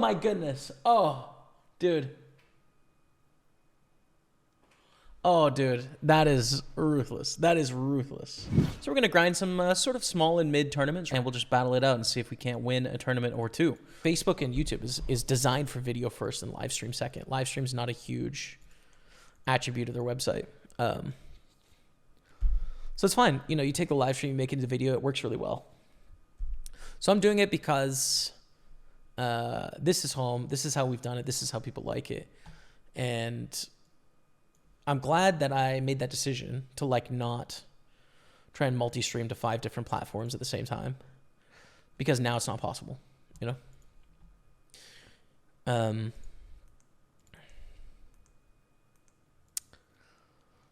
my goodness. Oh, dude. Oh, dude, that is ruthless. That is ruthless. So we're going to grind some sort of small and mid tournaments, and we'll just battle it out and see if we can't win a tournament or two. Facebook and YouTube is designed for video first and live stream second. Live stream is not a huge attribute of their website. So it's fine. You know, you take the live stream, you make it into video, it works really well. So I'm doing it because this is home. This is how we've done it. This is how people like it. And I'm glad that I made that decision to like not try and multi-stream to 5 different platforms at the same time, because now it's not possible, you know?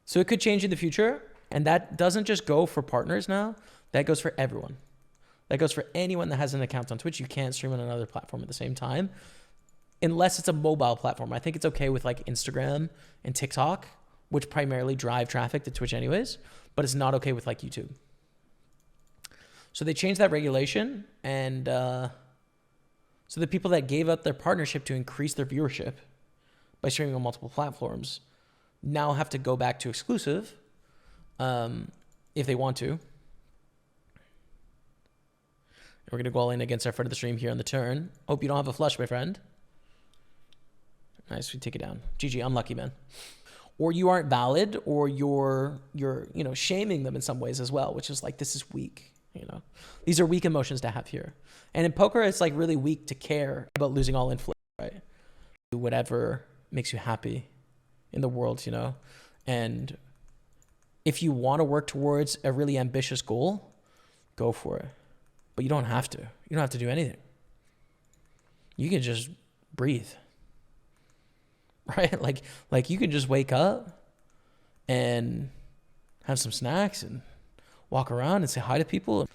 So it could change in the future, and that doesn't just go for partners now, that goes for everyone. That goes for anyone that has an account on Twitch. You can't stream on another platform at the same time, unless it's a mobile platform. I think it's okay with like Instagram and TikTok, which primarily drive traffic to Twitch anyways, but it's not okay with like YouTube. So they changed that regulation, and so the people that gave up their partnership to increase their viewership by streaming on multiple platforms now have to go back to exclusive if they want to. And we're going to go all in against our friend of the stream here on the turn. Hope you don't have a flush, my friend. Nice, we take it down. GG, I'm lucky, man. Or you aren't valid, or you're you know, shaming them in some ways as well, which is like, this is weak, you know. These are weak emotions to have here. And in poker, it's like really weak to care about losing all influence, right? Do whatever makes you happy in the world, you know. And if you want to work towards a really ambitious goal, go for it. But you don't have to. You don't have to do anything. You can just breathe. Right? Like you can just wake up and have some snacks and walk around and say hi to people.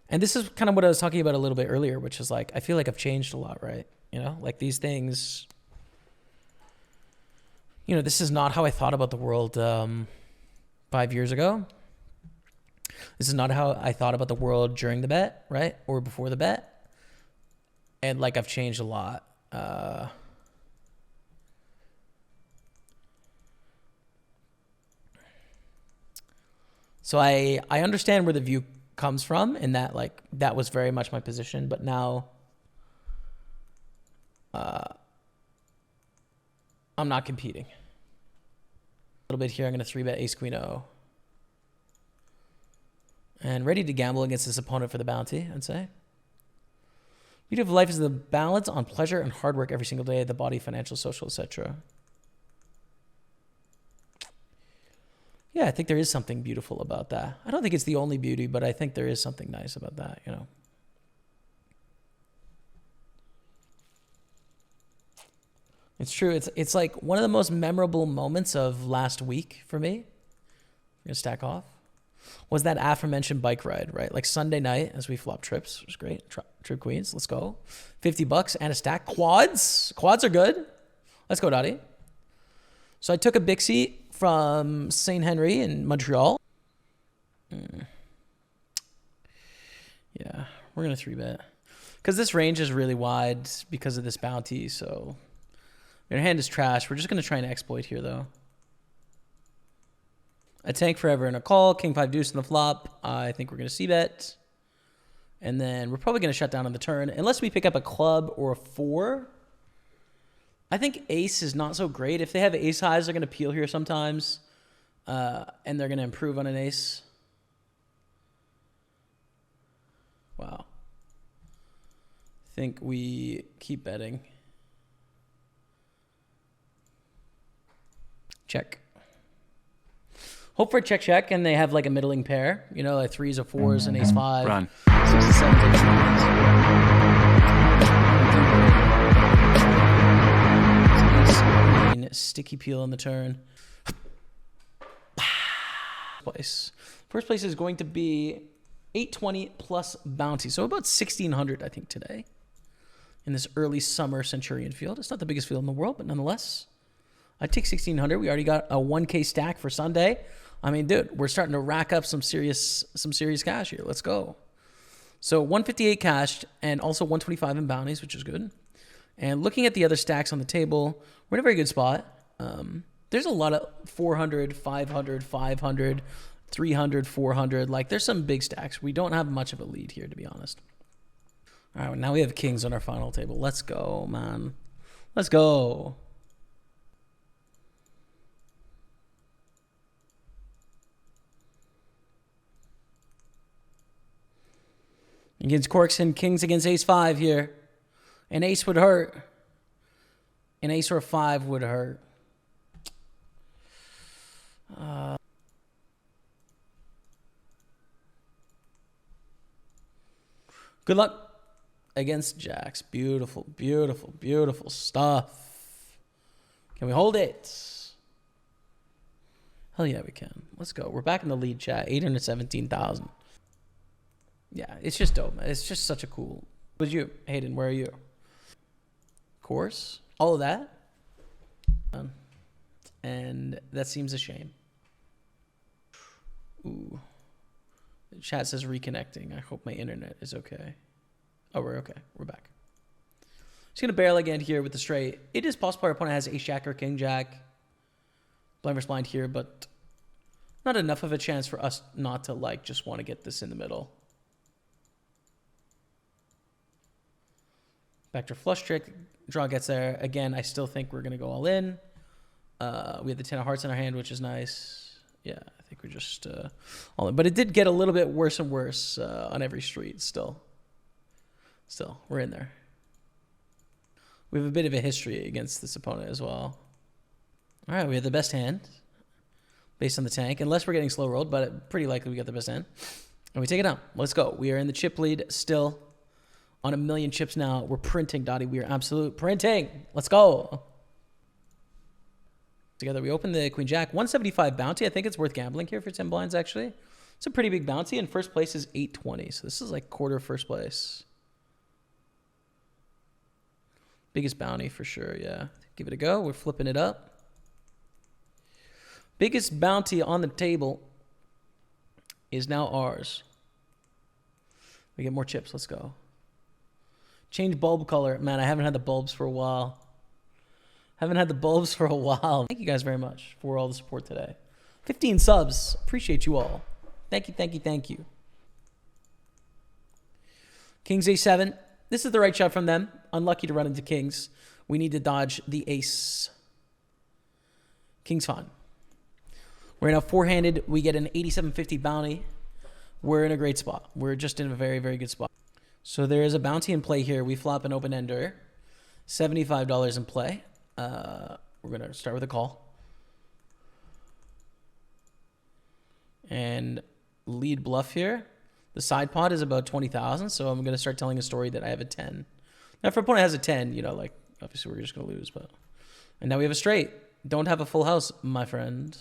And this is kind of what I was talking about a little bit earlier, which is like, I feel like I've changed a lot, right? You know, like these things, you know, this is not how I thought about the world 5 years ago. This is not how I thought about the world during the bet, right? Or before the bet. And like, I've changed a lot. So I understand where the view comes from, and that like that was very much my position, but now I'm not competing. A little bit here, I'm gonna 3-bet ace queen O. And ready to gamble against this opponent for the bounty, I'd say. Beauty of life is the balance on pleasure and hard work every single day, the body, financial, social, etc. Yeah, I think there is something beautiful about that. I don't think it's the only beauty, but I think there is something nice about that, you know. It's true. It's like one of the most memorable moments of last week for me. We're going to stack off. Was that aforementioned bike ride, right? Like Sunday night as we flop trips, which was great. Trip queens, let's go. $50 and a stack. Quads. Quads are good. Let's go, Dottie. So I took a Bixie from St. Henry in Montreal. Yeah, we're going to 3-bet. Because this range is really wide because of this bounty, so your hand is trash. We're just going to try and exploit here, though. A tank forever and a call. King 5 deuce in the flop. I think we're going to c-bet. And then we're probably going to shut down on the turn. Unless we pick up a club or a 4. I think ace is not so great. If they have ace highs, they're going to peel here sometimes. And they're going to improve on an ace. Wow. I think we keep betting. Check. Hope for a check, and they have like a middling pair. You know, like 3s or 4s and ace 5. Run. 6 and 7s and 9s. Sticky peel on the turn. First place is going to be 820 plus bounty. So about 1,600, I think, today. In this early summer Centurion field. It's not the biggest field in the world, but nonetheless. I'd take 1,600. We already got a 1K stack for Sunday. I mean, dude, we're starting to rack up some serious cash here. Let's go. So 158 cashed and also 125 in bounties, which is good. And looking at the other stacks on the table, we're in a very good spot. There's a lot of 400, 500, 500, 300, 400. Like, there's some big stacks. We don't have much of a lead here, to be honest. All right, now we have kings on our final table. Let's go, man. Let's go. Against corks and kings against ace-5 here. An ace would hurt. An ace or a 5 would hurt. Good luck against jacks. Beautiful, beautiful, beautiful stuff. Can we hold it? Hell yeah, we can. Let's go. We're back in the lead, chat. 817,000. Yeah, it's just dope, man. It's just such a cool. Who's you? Hayden, where are you? Course. All of that. And that seems a shame. Ooh. The chat says reconnecting. I hope my internet is okay. Oh, we're okay. We're back. Just going to barrel again here with the straight. It is possible our opponent has ace jack or king jack. Blind versus blind here, but not enough of a chance for us not to like just want to get this in the middle. Backdoor flush trick. Draw gets there. Again, I still think we're going to go all in. We have the 10 of hearts in our hand, which is nice. Yeah, I think we're just all in. But it did get a little bit worse and worse on every street still. Still, we're in there. We have a bit of a history against this opponent as well. All right, we have the best hand based on the tank. Unless we're getting slow rolled, but pretty likely we got the best hand. And we take it down. Let's go. We are in the chip lead still. On 1 million chips now. We're printing, Dottie. We are absolute printing. Let's go. Together, we open the Queen Jack. 175 bounty. I think it's worth gambling here for 10 blinds, actually. It's a pretty big bounty, and first place is 820. So this is like quarter first place. Biggest bounty for sure, yeah. Give it a go. We're flipping it up. Biggest bounty on the table is now ours. We get more chips. Let's go. Change bulb color. Man, I haven't had the bulbs for a while. Haven't had the bulbs for a while. Thank you guys very much for all the support today. 15 subs. Appreciate you all. Thank you, thank you, thank you. Kings A7. This is the right shot from them. Unlucky to run into kings. We need to dodge the ace. King's fine. We're now four-handed. We get an 8750 bounty. We're in a great spot. We're just in a very, very good spot. So there is a bounty in play here. We flop an open ender. $75 in play. We're going to start with a call. And lead bluff here. The side pot is about 20,000. So I'm going to start telling a story that I have a 10. Now, if our opponent has a 10, you know, like, obviously we're just going to lose. But and now we have a straight. Don't have a full house, my friend.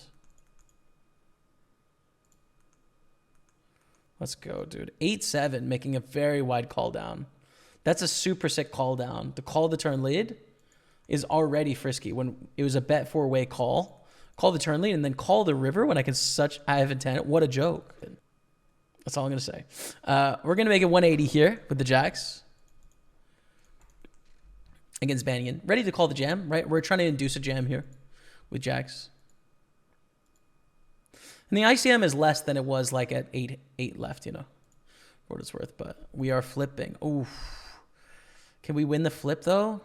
Let's go, dude. 8-7, making a very wide call down. That's a super sick call down. To call the turn lead is already frisky. When it was a bet four-way call the turn lead, and then call the river when I have a 10. What a joke. That's all I'm going to say. We're going to make it 180 here with the jacks against Banyan. Ready to call the jam, right? We're trying to induce a jam here with jacks. And the ICM is less than it was like at 8 left, you know, for what it's worth. But we are flipping. Oof. Can we win the flip, though?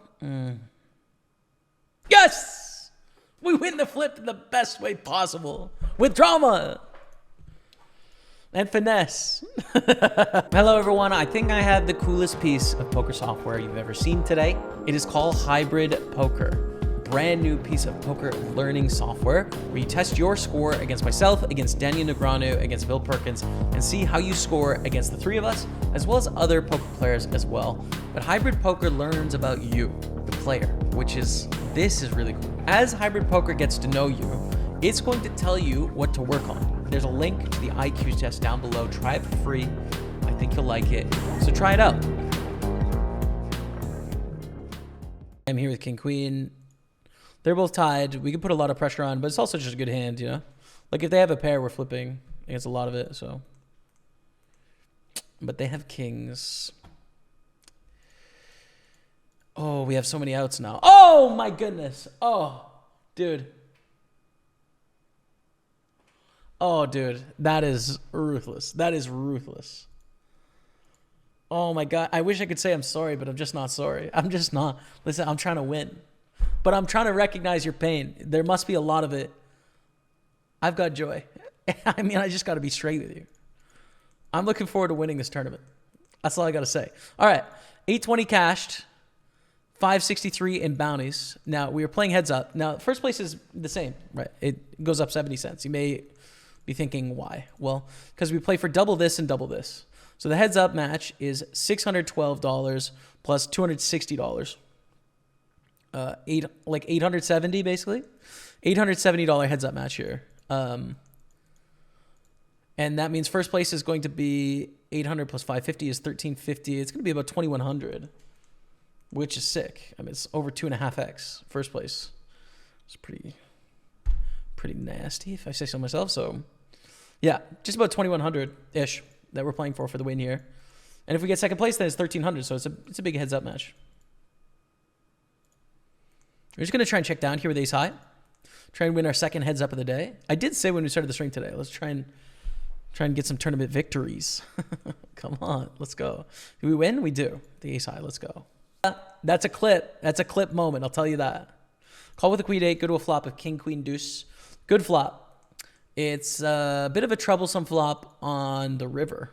Yes! We win the flip in the best way possible. With drama. And finesse. Hello, everyone. I think I have the coolest piece of poker software you've ever seen today. It is called Hybrid Poker. Brand new piece of poker learning software where you test your score against myself, against Daniel Negreanu, against Bill Perkins, and see how you score against the three of us, as well as other poker players as well. But Hybrid Poker learns about you, the player, this is really cool. As Hybrid Poker gets to know you, it's going to tell you what to work on. There's a link to the IQ test down below. Try it for free. I think you'll like it. So try it out. I'm here with King Queen. They're both tied. We can put a lot of pressure on, but it's also just a good hand, you know? Like, if they have a pair, we're flipping against a lot of it, so. But they have kings. Oh, we have so many outs now. Oh my goodness. Oh, dude. Oh, dude. That is ruthless. That is ruthless. Oh my God. I wish I could say I'm sorry, but I'm just not sorry. I'm just not. Listen, I'm trying to win. But I'm trying to recognize your pain. There must be a lot of it. I've got joy. I mean, I just got to be straight with you. I'm looking forward to winning this tournament. That's all I got to say. All right. 820 cashed. 563 in bounties. Now, we were playing heads up. Now, first place is the same, right? It goes up 70 cents. You may be thinking, why? Well, because we play for double this and double this. So the heads up match is $612 plus $260. Like 870 basically. $870 heads up match here. And that means first place is going to be 800 plus 550 is 1350. It's going to be about 2100, which is sick. I mean, it's over 2.5x first place. It's pretty nasty if I say so myself. So yeah, just about 2100 ish that we're playing for the win here. And if we get second place, then it's 1300. So it's a big heads up match. We're just going to try and check down here with ace high. Try and win our second heads up of the day. I did say when we started the stream today, let's try and get some tournament victories. Come on, let's go. Do we win? We do. The ace high, let's go. That's a clip. That's a clip moment, I'll tell you that. Call with a queen eight, go to a flop of king, queen, deuce. Good flop. It's a bit of a troublesome flop on the river.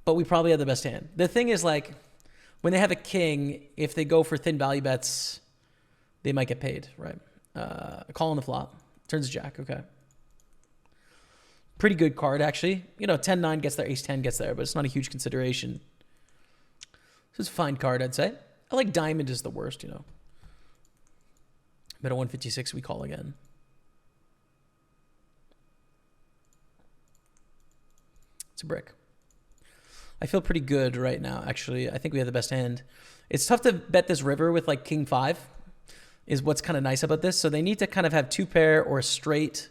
But we probably have the best hand. The thing is, like, when they have a king, if they go for thin value bets, they might get paid, right? Call on the flop. Turns jack, okay. Pretty good card, actually. You know, 10-9 gets there, ace-10 gets there, but it's not a huge consideration. So it's a fine card, I'd say. I like diamond is the worst, you know. Bet at 156, we call again. It's a brick. I feel pretty good right now, actually. I think we have the best hand. It's tough to bet this river with, like, king 5 is what's kind of nice about this. So they need to kind of have two pair or a straight.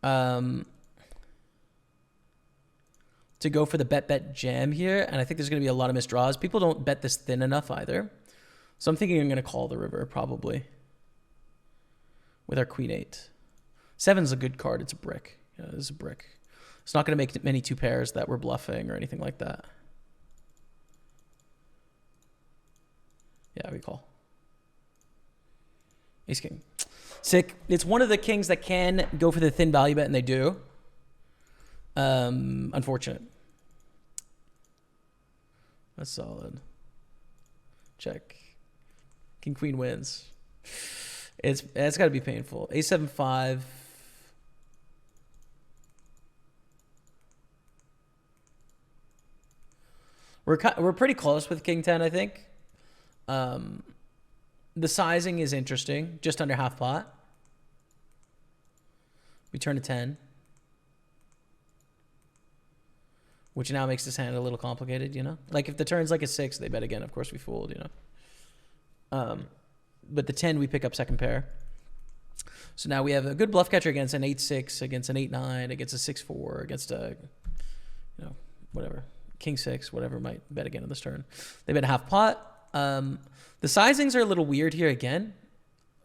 To go for the bet jam here. And I think there's going to be a lot of missed draws. People don't bet this thin enough either. So I'm thinking I'm going to call the river probably with our queen 8. 7's a good card. It's a brick. Yeah, it's a brick. It's not going to make many two pairs that we're bluffing or anything like that. Yeah, we call. Ace king. Sick. It's one of the kings that can go for the thin value bet, and they do. Unfortunate. That's solid. Check. King queen wins. It's got to be painful. A7-5. We're pretty close with king 10, I think. The sizing is interesting. Just under half pot. We turn to 10. Which now makes this hand a little complicated, you know? Like if the turn's like a 6, they bet again. Of course we fold, you know? But the 10, we pick up second pair. So now we have a good bluff catcher against an 8-6, against an 8-9, against a 6-4, against a, you know, whatever. King 6, whatever might bet again on this turn. They bet half pot. The sizings are a little weird here again,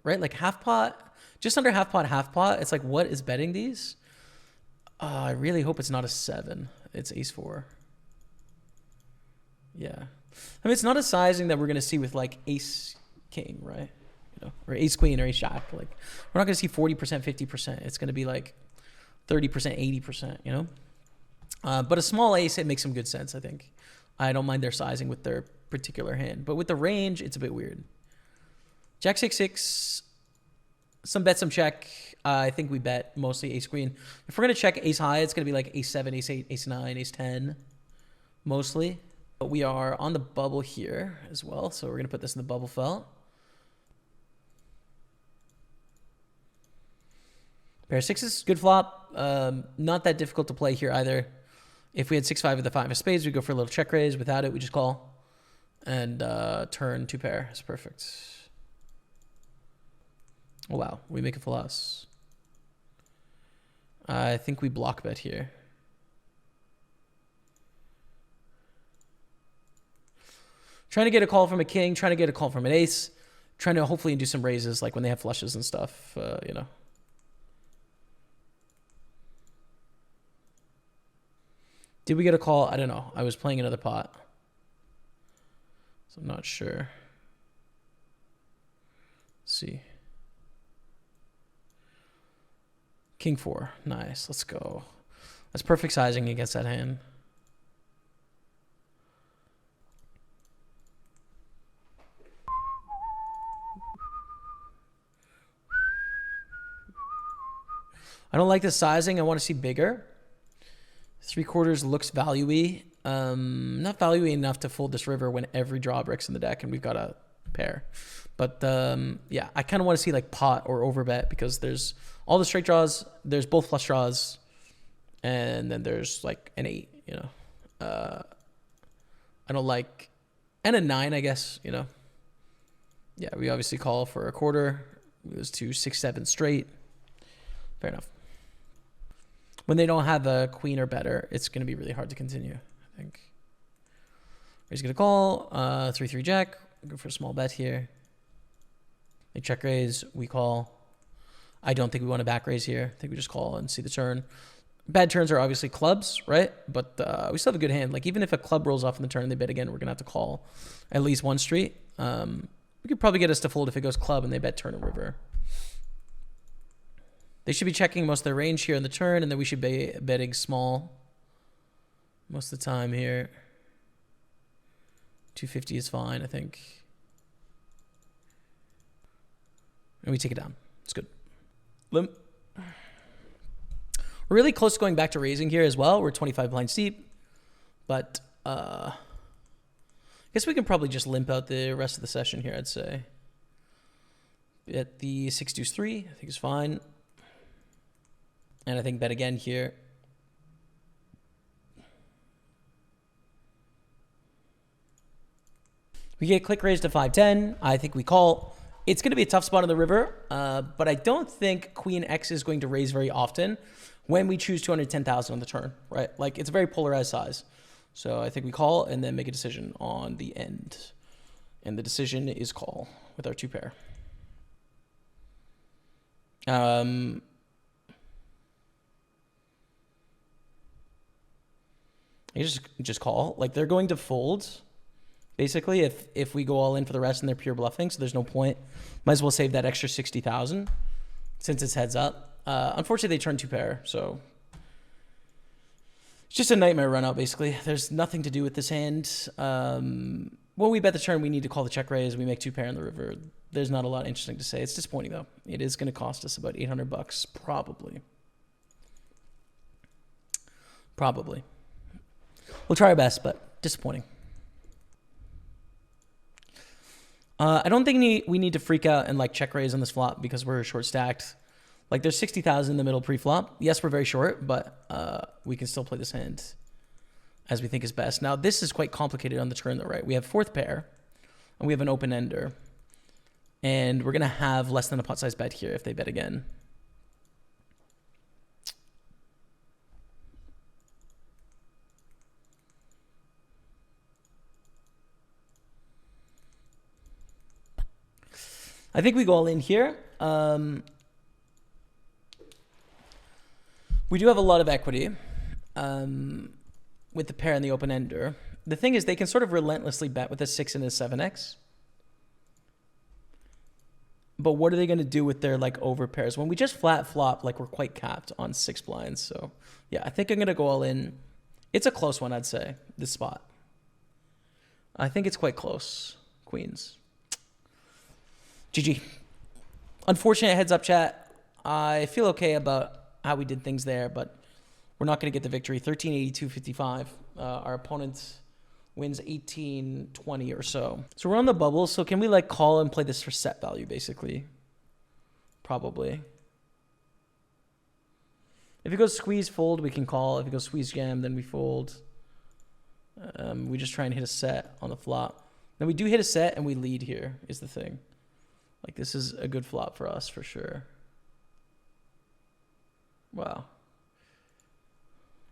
right? Like half pot, just under half pot, half pot. It's like, what is betting these? I really hope it's not a 7. It's ace-4. Yeah. I mean, it's not a sizing that we're going to see with like ace-king, right? You know, or ace-queen or ace-jack. Like, we're not going to see 40%, 50%. It's going to be like 30%, 80%, you know? But a small ace, it makes some good sense, I think. I don't mind their sizing with their particular hand. But with the range, it's a bit weird. Jack 6-6, some bet, some check. I think we bet mostly ace-queen. If we're going to check ace-high, it's going to be like ace-7, ace-8, ace-9, ace-10, mostly. But we are on the bubble here as well, so we're going to put this in the bubble felt. Pair of sixes, good flop. Not that difficult to play here either. If we had 6-5 with the 5 of spades, we'd go for a little check raise. Without it, we just call. And turn two pair. That's perfect. Oh, wow. We make a full house. I think we block bet here. Trying to get a call from a king, trying to get a call from an ace, trying to hopefully do some raises like when they have flushes and stuff, you know. Did we get a call? I don't know. I was playing another pot, so I'm not sure. Let's see. King 4. Nice. Let's go. That's perfect sizing against that hand. I don't like the sizing. I want to see bigger. 3/4 looks value-y. Not value-y enough to fold this river when every draw breaks in the deck and we've got a pair. But yeah, I kind of want to see like pot or overbet because there's all the straight draws. There's both flush draws. And then there's like an 8, you know. I don't like... And a 9, I guess, you know. Yeah, we obviously call for a quarter. It was 2, 6, 7 straight. Fair enough. When they don't have a queen or better, it's going to be really hard to continue, I think. He's going to call. 3-3 jack. Go for a small bet here. They check raise. We call. I don't think we want to back raise here. I think we just call and see the turn. Bad turns are obviously clubs, right? But we still have a good hand. Like, even if a club rolls off in the turn and they bet again, we're going to have to call at least one street. We could probably get us to fold if it goes club and they bet turn and river. They should be checking most of their range here on the turn, and then we should be betting small most of the time here. 250 is fine, I think. And we take it down. It's good. Limp. We're really close to going back to raising here as well. We're 25 blinds deep. But I guess we can probably just limp out the rest of the session here, I'd say. At the 6-2-3, I think is fine. And I think bet again here. We get click raise to 5-10. I think we call. It's going to be a tough spot on the river, but I don't think Queen X is going to raise very often when we choose 210,000 on the turn, right? Like, it's a very polarized size. So I think we call and then make a decision on the end. And the decision is call with our 2 pair. You just call. Like, they're going to fold, basically, if we go all in for the rest and they're pure bluffing, so there's no point. Might as well save that extra 60,000 since it's heads up. Unfortunately, they turn 2 pair, so it's just a nightmare run out, basically. There's nothing to do with this hand. When we bet the turn, we need to call the check raise. We make 2 pair in the river. There's not a lot interesting to say. It's disappointing, though. It is going to cost us about $800, probably. Probably. We'll try our best, but disappointing. I don't think we need to freak out and like check raise on this flop because we're short stacked. Like, there's 60,000 in the middle pre-flop. Yes, we're very short, but we can still play this hand as we think is best. Now, this is quite complicated on the turn, though, right? We have 4th pair, and we have an open ender, and we're gonna have less than a pot size bet here if they bet again. I think we go all in here. We do have a lot of equity with the pair and the open ender. The thing is, they can sort of relentlessly bet with a 6 and a 7x. But what are they going to do with their like over pairs? When we just flat flop, like, we're quite capped on 6 blinds. So yeah, I think I'm going to go all in. It's a close one, I'd say, this spot. I think it's quite close. Queens. GG. Unfortunate heads up, chat. I feel okay about how we did things there, but we're not going to get the victory. 1382.55. Our opponent wins 1820 or so. So we're on the bubble. So can we like call and play this for set value, basically? Probably. If it goes squeeze fold, we can call. If it goes squeeze jam, then we fold. We just try and hit a set on the flop. Then we do hit a set and we lead here is the thing. Like, this is a good flop for us for sure. Wow.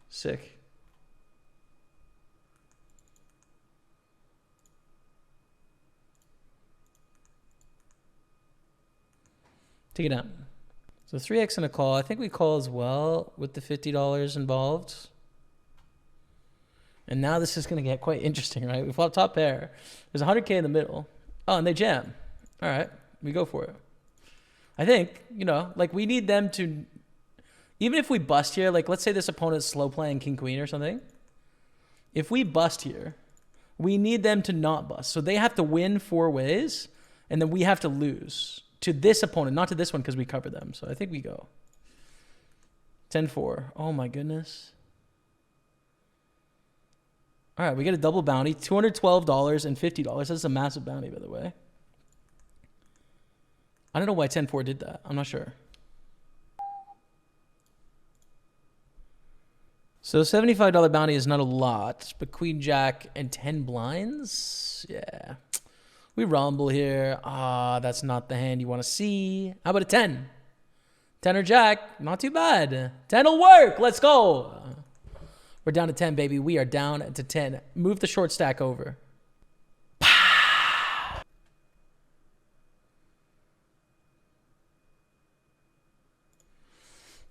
Sick. Take it down. So 3x and a call. I think we call as well with the $50 involved. And now this is going to get quite interesting, right? We flop top pair. There's 100K in the middle. Oh, and they jam. All right, we go for it. I think, you know, like we need them to, even if we bust here, like let's say this opponent's slow playing king queen or something. If we bust here, we need them to not bust. So they have to win 4 ways, and then we have to lose to this opponent, not to this one because we covered them. So I think we go 10-4. Oh my goodness. All right, we get a double bounty, $212 and $50. That's a massive bounty, by the way. I don't know why 10-4 did that. I'm not sure. So $75 bounty is not a lot, but queen jack and 10 blinds? Yeah. We rumble here. Ah, that's not the hand you want to see. How about a 10? 10 or jack, not too bad. 10 will work. Let's go. We're down to 10, baby. We are down to 10. Move the short stack over.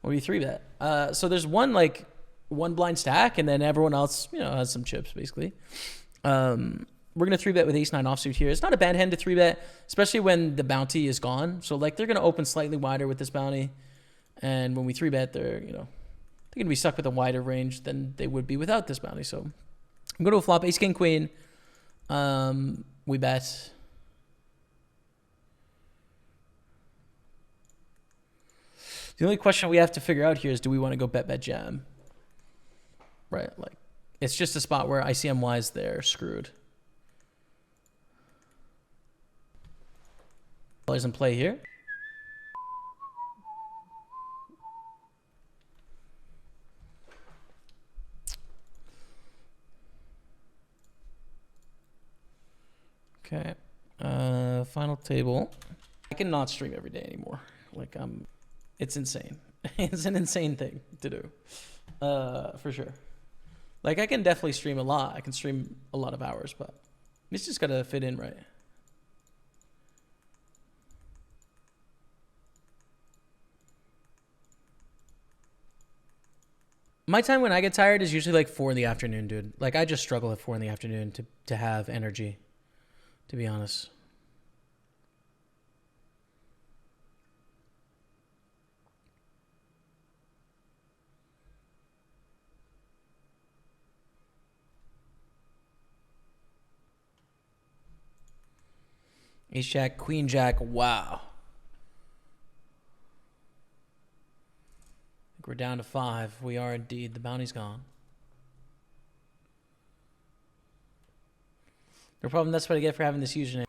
What do you 3-bet? So there's one blind stack, and then everyone else, you know, has some chips basically. We're gonna 3-bet with ace 9 offsuit here. It's not a bad hand to 3-bet, especially when the bounty is gone. So like they're gonna open slightly wider with this bounty, and when we 3-bet, they're they're gonna be stuck with a wider range than they would be without this bounty. So I'm going to a flop ace king queen. We bet. The only question we have to figure out here is, do we want to go bet jam? Right, like it's just a spot where ICM wise they're screwed. Dollars in play here. Okay, final table. I cannot stream every day anymore. Like it's insane. It's an insane thing to do, for sure. Like I can definitely stream a lot. I can stream a lot of hours, but it's just gotta fit in right. My time when I get tired is usually like 4 in the afternoon, dude. Like I just struggle at 4 in the afternoon to have energy, to be honest. Ace jack, queen jack, wow. I think we're down to 5. We are indeed. The bounty's gone. No problem, that's what I get for having this username.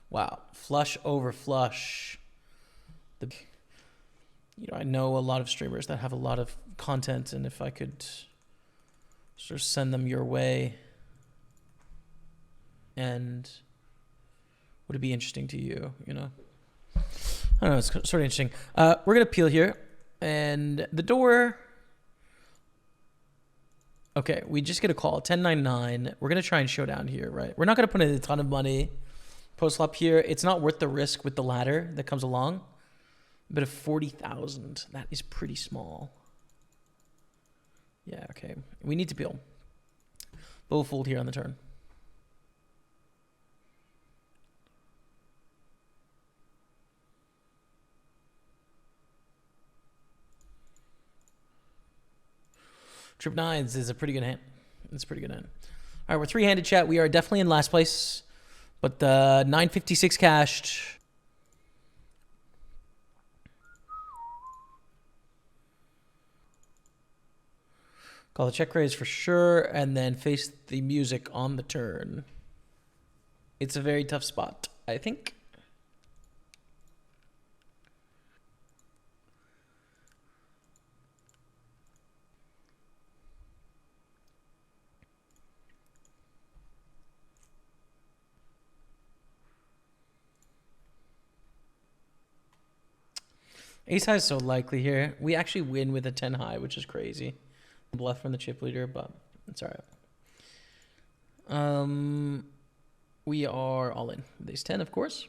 Wow, flush over flush. I know a lot of streamers that have a lot of content, and if I could sort of send them your way, and would it be interesting to you, you know? I don't know, it's sort of interesting. We're going to peel here, and the door... Okay, we just get a call, 10-9-9. We're going to try and show down here, right? We're not going to put in a ton of money. Post flop here, it's not worth the risk with the ladder that comes along. But of 40,000, that is pretty small. Yeah, okay. We need to peel. But we'll fold here on the turn. Trip nines is a pretty good hand. It's a pretty good hand. All right, we're 3-handed, chat. We are definitely in last place. But 956 cashed. Call the check raise for sure, and then face the music on the turn. It's a very tough spot, I think. Ace high is so likely here. We actually win with a 10 high, which is crazy. Bluff from the chip leader, but it's all right. We are all in with ace 10, of course.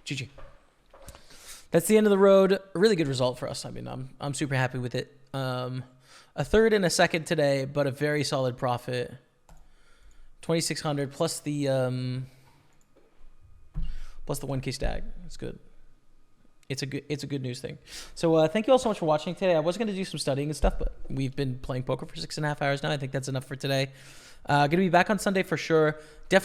GG. That's the end of the road. A really good result for us. I mean, I'm super happy with it. A third and a second today, but a very solid profit. 2,600 plus the 1K stag. It's good. It's a good news thing. So thank you all so much for watching today. I was going to do some studying and stuff, but we've been playing poker for 6.5 hours now. I think that's enough for today. Going to be back on Sunday for sure. Definitely.